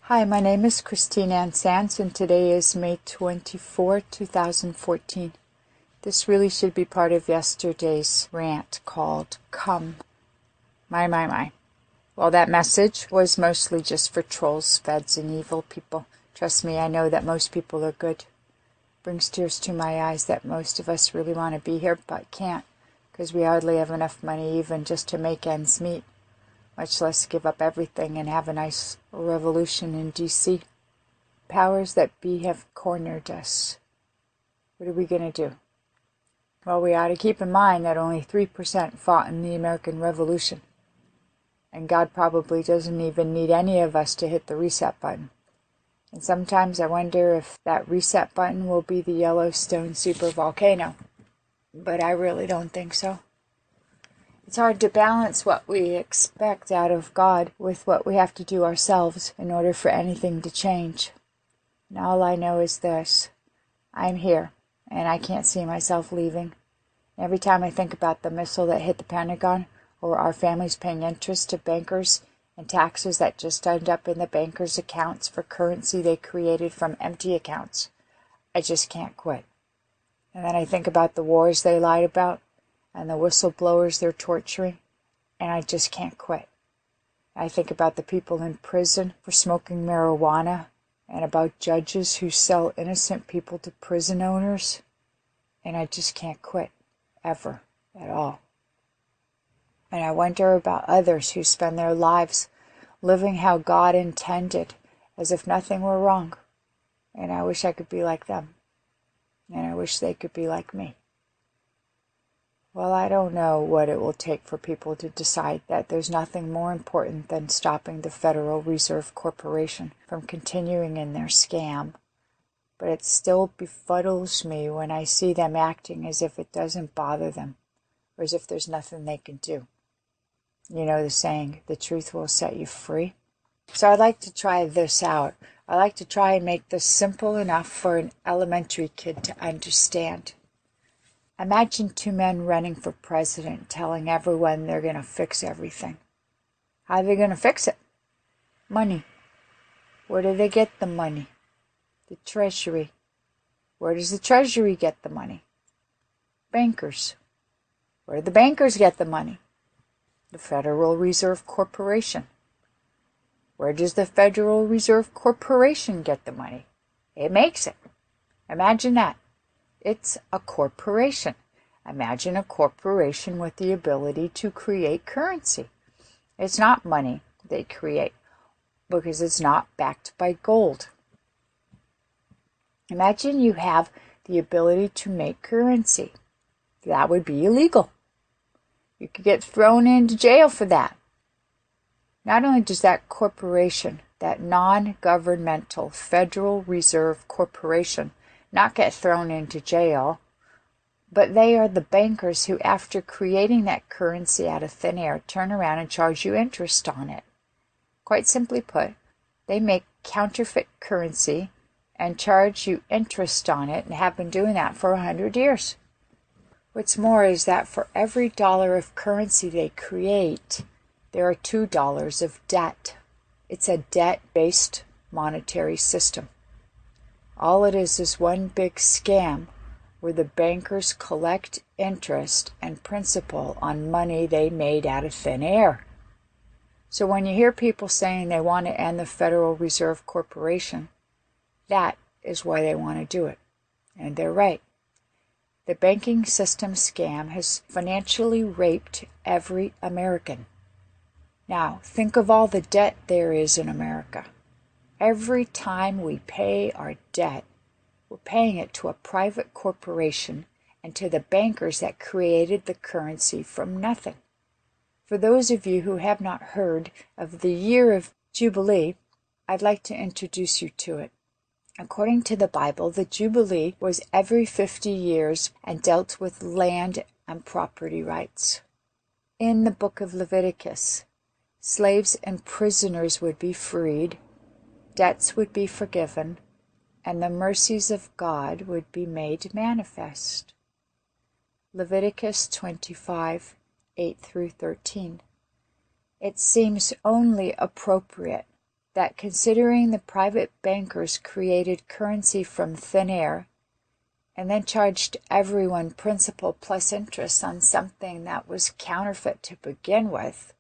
Hi, my name is Christine Ann Sands, and today is May 24, 2014. This really should be part of yesterday's rant called Come. My. Well, that message was mostly just for trolls, feds, and evil people. Trust me, I know that most people are good. Brings tears to my eyes that most of us really want to be here, but can't, because we hardly have enough money even just to make ends meet. Much less give up everything and have a nice revolution in D.C. Powers that be have cornered us. What are we going to do? Well, we ought to keep in mind that only 3% fought in the American Revolution. And God probably doesn't even need any of us to hit the reset button. And sometimes I wonder if that reset button will be the Yellowstone supervolcano. But I really don't think so. It's hard to balance what we expect out of God with what we have to do ourselves in order for anything to change. And all I know is this: I'm here, and I can't see myself leaving. Every time I think about the missile that hit the Pentagon, or our families paying interest to bankers and taxes that just end up in the bankers' accounts for currency they created from empty accounts, I just can't quit. And then I think about the wars they lied about, and the whistleblowers they're torturing, and I just can't quit. I think about the people in prison for smoking marijuana, and about judges who sell innocent people to prison owners, and I just can't quit, ever, at all. And I wonder about others who spend their lives living how God intended, as if nothing were wrong, and I wish I could be like them, and I wish they could be like me. Well, I don't know what it will take for people to decide that there's nothing more important than stopping the Federal Reserve Corporation from continuing in their scam. But it still befuddles me when I see them acting as if it doesn't bother them, or as if there's nothing they can do. You know the saying, the truth will set you free? So I'd like to try this out. I'd like to try and make this simple enough for an elementary kid to understand. Imagine two men running for president telling everyone they're going to fix everything. How are they going to fix it? Money. Where do they get the money? The Treasury. Where does the Treasury get the money? Bankers. Where do the bankers get the money? The Federal Reserve Corporation. Where does the Federal Reserve Corporation get the money? It makes it. Imagine that. It's a corporation. Imagine a corporation with the ability to create currency. It's not money they create because it's not backed by gold. Imagine you have the ability to make currency. That would be illegal. You could get thrown into jail for that. Not only does that corporation, that non-governmental Federal Reserve Corporation, not get thrown into jail, but they are the bankers who, after creating that currency out of thin air, turn around and charge you interest on it. Quite simply put, they make counterfeit currency and charge you interest on it, and have been doing that for 100 years. What's more is that for every dollar of currency they create, there are $2 of debt. It's a debt-based monetary system. All it is one big scam where the bankers collect interest and principal on money they made out of thin air. So when you hear people saying they want to end the Federal Reserve Corporation, that is why they want to do it. And they're right. The banking system scam has financially raped every American. Now, think of all the debt there is in America. Every time we pay our debt, we're paying it to a private corporation and to the bankers that created the currency from nothing. For those of you who have not heard of the year of Jubilee, I'd like to introduce you to it. According to the Bible, the Jubilee was every 50 years and dealt with land and property rights. In the book of Leviticus, slaves and prisoners would be freed, debts would be forgiven, and the mercies of God would be made manifest. Leviticus 25, 8 through 13. It seems only appropriate that considering the private bankers created currency from thin air and then charged everyone principal plus interest on something that was counterfeit to begin with,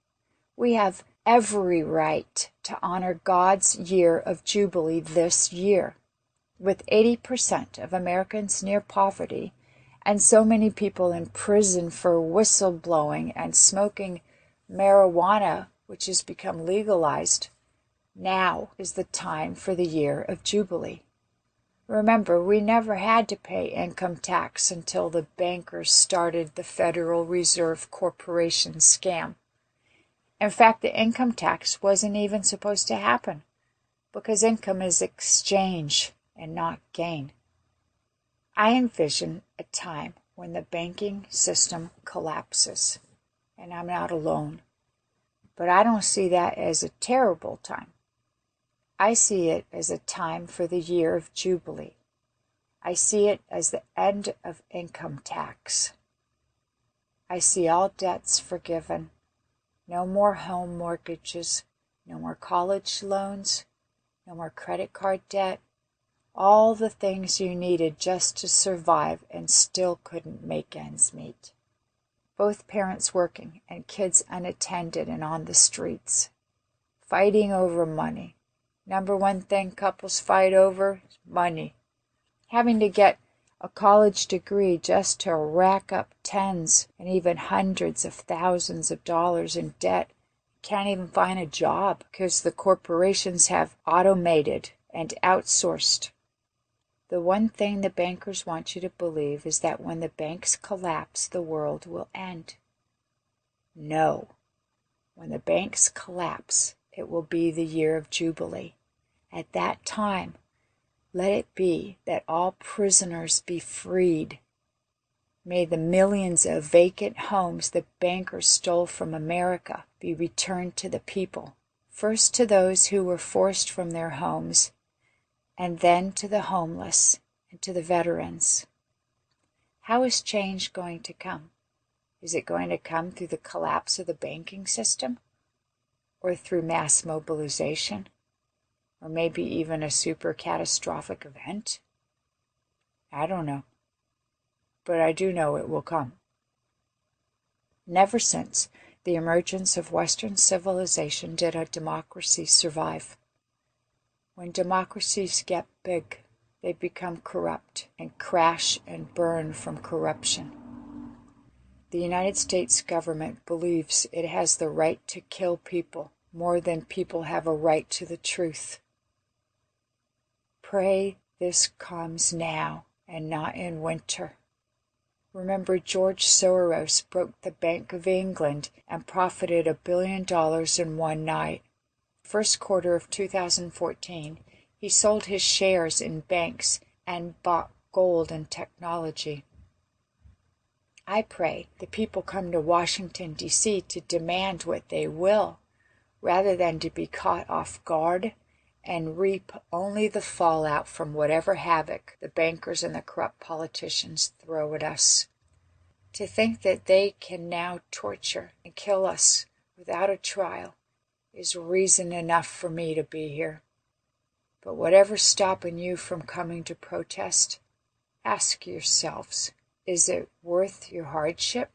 we have every right to honor God's year of Jubilee this year. With 80% of Americans near poverty and so many people in prison for whistleblowing and smoking marijuana, which has become legalized, now is the time for the year of Jubilee. Remember, we never had to pay income tax until the bankers started the Federal Reserve Corporation scam. In fact, the income tax wasn't even supposed to happen because income is exchange and not gain. I envision a time when the banking system collapses, and I'm not alone. But I don't see that as a terrible time. I see it as a time for the year of Jubilee. I see it as the end of income tax. I see all debts forgiven. No more home mortgages, no more college loans, no more credit card debt. All the things you needed just to survive and still couldn't make ends meet. Both parents working and kids unattended and on the streets, fighting over money. Number one thing couples fight over is money. Having to get a college degree just to rack up tens and even hundreds of thousands of dollars in debt. Can't even find a job because the corporations have automated and outsourced. The one thing the bankers want you to believe is that when the banks collapse, the world will end. No. When the banks collapse, it will be the year of Jubilee. At that time, let it be that all prisoners be freed. May the millions of vacant homes the bankers stole from America be returned to the people, first to those who were forced from their homes, and then to the homeless and to the veterans. How is change going to come? Is it going to come through the collapse of the banking system? Or through mass mobilization? Or maybe even a super catastrophic event? I don't know. But I do know it will come. Never since the emergence of Western civilization did a democracy survive. When democracies get big, they become corrupt and crash and burn from corruption. The United States government believes it has the right to kill people more than people have a right to the truth. Pray this comes now and not in winter. Remember, George Soros broke the Bank of England and profited $1 billion in one night. First quarter of 2014, he sold his shares in banks and bought gold and technology. I pray the people come to Washington, D.C. to demand what they will, rather than to be caught off guard and reap only the fallout from whatever havoc the bankers and the corrupt politicians throw at us. To think that they can now torture and kill us without a trial is reason enough for me to be here. But whatever's stopping you from coming to protest, ask yourselves, is it worth your hardship?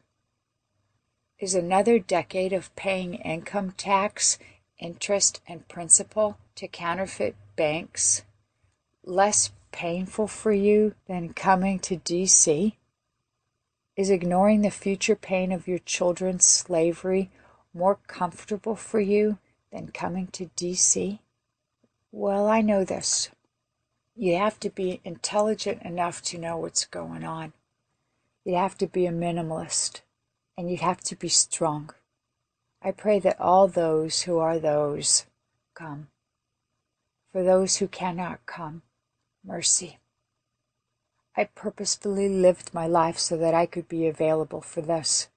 Is another decade of paying income tax, interest, and principal to counterfeit banks less painful for you than coming to D.C.? Is ignoring the future pain of your children's slavery more comfortable for you than coming to D.C.? Well, I know this. You have to be intelligent enough to know what's going on. You have to be a minimalist, and you have to be strong. I pray that all those who are those come. For those who cannot come, mercy. I purposefully lived my life so that I could be available for this.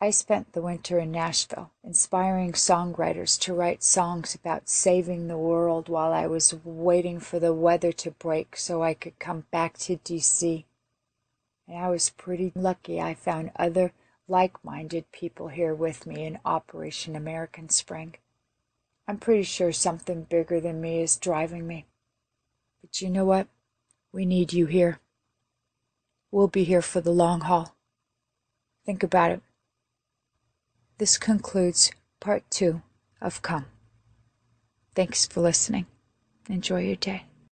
I spent the winter in Nashville, inspiring songwriters to write songs about saving the world while I was waiting for the weather to break so I could come back to D.C. And I was pretty lucky I found other like-minded people here with me in Operation American Spring. I'm pretty sure something bigger than me is driving me. But you know what? We need you here. We'll be here for the long haul. Think about it. This concludes part 2 of Come. Thanks for listening. Enjoy your day.